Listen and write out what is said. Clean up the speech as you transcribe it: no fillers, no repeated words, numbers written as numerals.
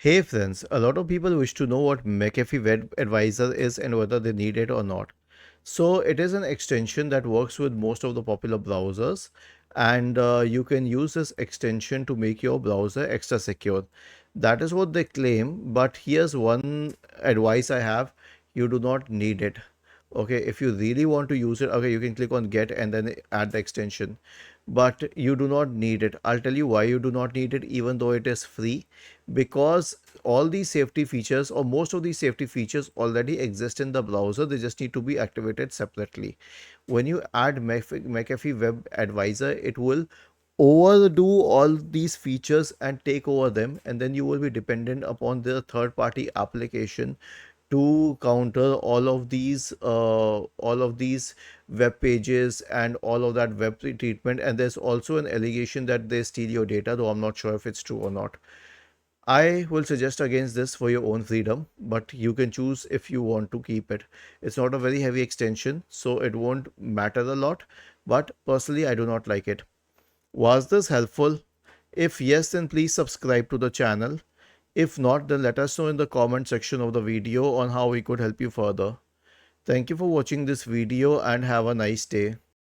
Hey friends, a lot of people wish to know what McAfee Web Advisor is and whether they need it or not. So it is an extension that works with most of the popular browsers, and you can use this extension to make your browser extra secure. That is what they claim, but here's one advice I have: you do not need it. Okay, if you really want to use it, okay, you can click on get and then add the extension, but you do not need it. I'll tell you why you do not need it, even though it is free, because all these safety features or most of these safety features already exist in the browser. They just need to be activated separately. When you add McAfee Web Advisor, it will overdo all these features and take over them, and then you will be dependent upon the third party application to counter all of these web pages and all of that web treatment. And there's also an allegation that they steal your data, though I'm not sure if it's true or not. I will suggest against this for your own freedom, but you can choose if you want to keep it. It's not a very heavy extension, so it won't matter a lot, but personally I do not like it. Was this helpful? If yes, then please subscribe to the channel. If not, then let us know in the comment section of the video on how we could help you further. Thank you for watching this video and have a nice day.